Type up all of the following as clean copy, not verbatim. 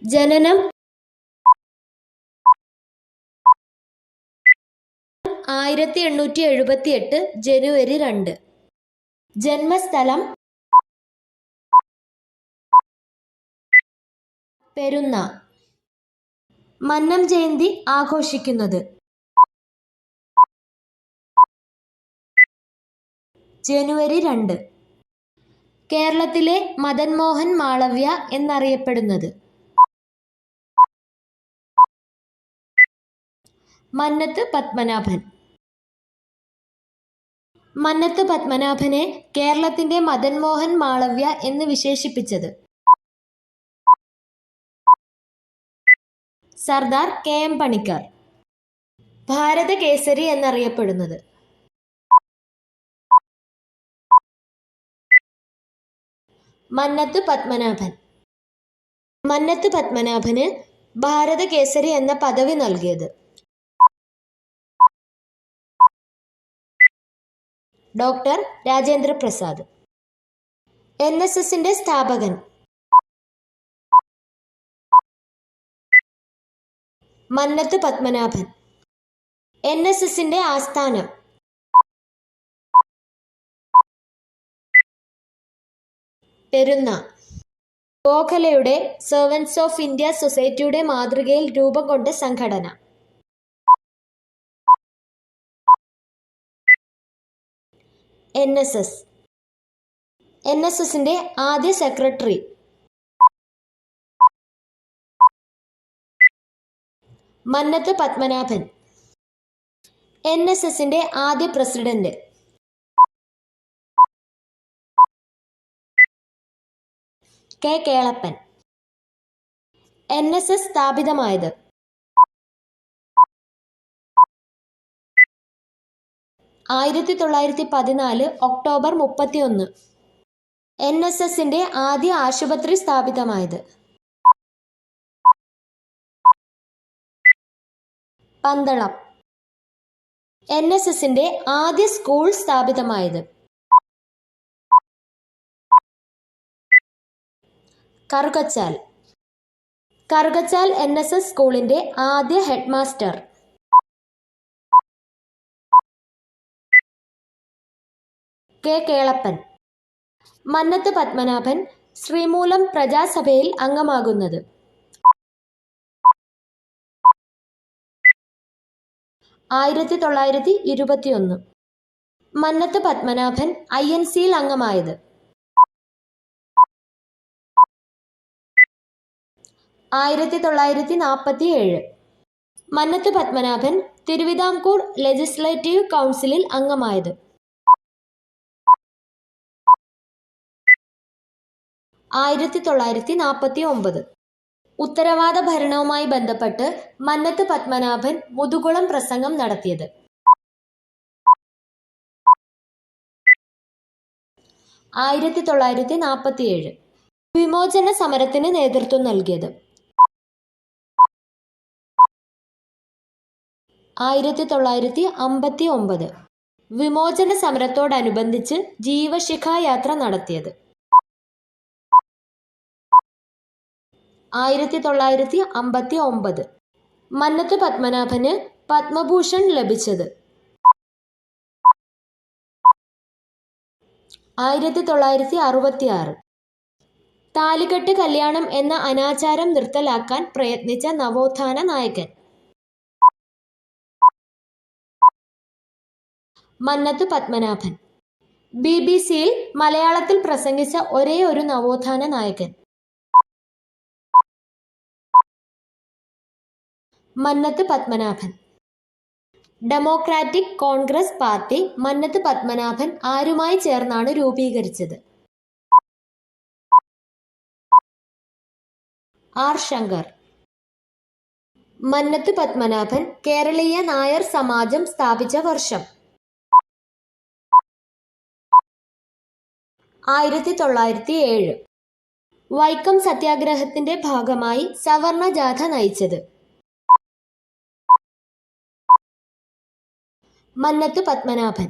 ജനനം 1878 ജനുവരി 2. ജന്മസ്ഥലം പെരുന്ന. മന്നം ജയന്തി ആഘോഷിക്കുന്നത് ജനുവരി 2. കേരളത്തിലെ മദൻ മോഹൻ മാളവ്യ എന്നറിയപ്പെടുന്നത് മന്നത്ത് പത്മനാഭൻ. മന്നത്ത് പത്മനാഭനെ കേരളത്തിന്റെ മദൻ മോഹൻ മാളവ്യ എന്ന് വിശേഷിപ്പിച്ചത് സർദാർ KM പണിക്കർ. ഭാരതകേസരി എന്നറിയപ്പെടുന്നത് മന്നത്ത് പത്മനാഭൻ. മന്നത്ത് പത്മനാഭന് ഭാരതകേസരി എന്ന പദവി നൽകിയത് ഡോക്ടർ രാജേന്ദ്ര പ്രസാദ്. NSSന്റെ സ്ഥാപകൻ മന്നത്ത് പത്മനാഭൻ. NSSന്റെ ആസ്ഥാനം പെരുന്ന. ഗോഖലെയുടെ സെർവൻസ് ഓഫ് ഇന്ത്യ സൊസൈറ്റിയുടെ മാതൃകയിൽ രൂപം കൊണ്ട സംഘടന NSS. NSSന്റെ ആദ്യ സെക്രട്ടറി മന്നത്ത് പത്മനാഭൻ. NSSന്റെ ആദ്യ പ്രസിഡന്റ് K. കേളപ്പൻ. NSS സ്ഥാപിതമായത് 1914 ഒക്ടോബർ 31. NSSന്റെ ആദ്യ ആശുപത്രി സ്ഥാപിതമായത് പന്തളം. NSSന്റെ ആദ്യ സ്കൂൾ സ്ഥാപിതമായത് കറുകച്ചാൽ. കറുകച്ചാൽ NSS സ്കൂളിന്റെ ആദ്യ ഹെഡ്മാസ്റ്റർ K. കേളപ്പൻ. മന്നത്ത് പത്മനാഭൻ ശ്രീമൂലം പ്രജാസഭയിൽ അംഗമാകുന്നത് 1921. മന്നത്ത് പത്മനാഭൻ INCയിൽ അംഗമായത് 1947. മന്നത്ത് പത്മനാഭൻ തിരുവിതാംകൂർ ലെജിസ്ലേറ്റീവ് കൗൺസിലിൽ അംഗമായത് 1949. ഉത്തരവാദ ഭരണവുമായി ബന്ധപ്പെട്ട് മന്നത്ത് പത്മനാഭൻ മുതുകുളം പ്രസംഗം നടത്തിയത് 1947. വിമോചന സമരത്തിന് നേതൃത്വം നൽകിയത് 1959. വിമോചന സമരത്തോടനുബന്ധിച്ച് ജീവശിഖ യാത്ര നടത്തിയത് 1959. മന്നത്ത് പത്മനാഭന് പത്മഭൂഷൺ ലഭിച്ചത് 1966. താലികെട്ട് കല്യാണം എന്ന അനാചാരം നിർത്തലാക്കാൻ പ്രയത്നിച്ച നവോത്ഥാന നായകൻ മന്നത്ത് പത്മനാഭൻ. BBC-യിൽ മലയാളത്തിൽ പ്രസംഗിച്ച ഒരേ ഒരു നവോത്ഥാന നായകൻ മന്നത്ത് പത്മനാഭൻ. ഡെമോക്രാറ്റിക് കോൺഗ്രസ് പാർട്ടി മന്നത്ത് പത്മനാഭൻ ആരുമായി ചേർന്നാണ് രൂപീകരിച്ചത്? R. ശങ്കർ. മന്നത്ത് പത്മനാഭൻ കേരളീയ നായർ സമാജം സ്ഥാപിച്ച വർഷം 1907. വൈക്കം സത്യാഗ്രഹത്തിന്റെ ഭാഗമായി സവർണ ജാഥ നയിച്ചത് മന്നത്ത് പത്മനാഭൻ.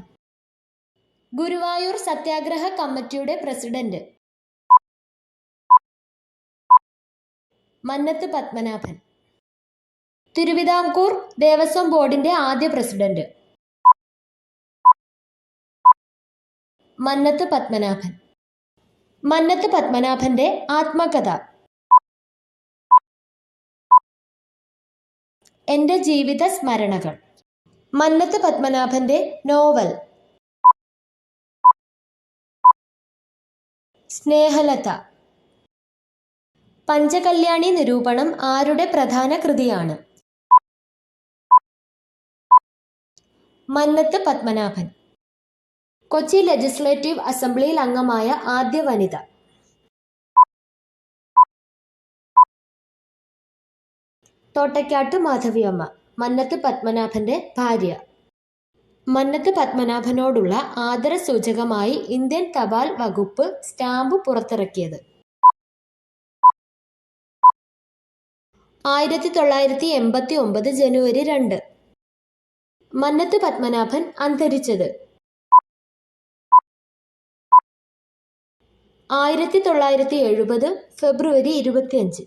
ഗുരുവായൂർ സത്യാഗ്രഹ കമ്മിറ്റിയുടെ പ്രസിഡന്റ് മന്നത്ത് പത്മനാഭൻ. തിരുവിതാംകൂർ ദേവസ്വം ബോർഡിന്റെ ആദ്യ പ്രസിഡന്റ്. മന്നത്ത് പത്മനാഭൻ. മന്നത്ത് പത്മനാഭന്റെ ആത്മകഥ. എൻ്റെ ജീവിത സ്മരണകൾ. മന്നത്ത് പത്മനാഭന്റെ നോവൽ. സ്നേഹലത. പഞ്ചകല്യാണി നിരൂപണം ആരുടെ പ്രധാന കൃതിയാണ്? മന്നത്ത് പത്മനാഭൻ. കൊച്ചി ലെജിസ്ലേറ്റീവ് അസംബ്ലിയിൽ അംഗമായ ആദ്യ വനിത. തോട്ടയ്ക്കാട്ട് മാധവിയമ്മ, മന്നത്ത് പത്മനാഭന്റെ ഭാര്യ. മന്നത്ത് പത്മനാഭനോടുള്ള ആദരസൂചകമായി ഇന്ത്യൻ തപാൽ വകുപ്പ് സ്റ്റാമ്പ് പുറത്തിറക്കിയത്? 1989 ജനുവരി 2. മന്നത്ത് പത്മനാഭൻ അന്തരിച്ചത്? 1970 ഫെബ്രുവരി 25.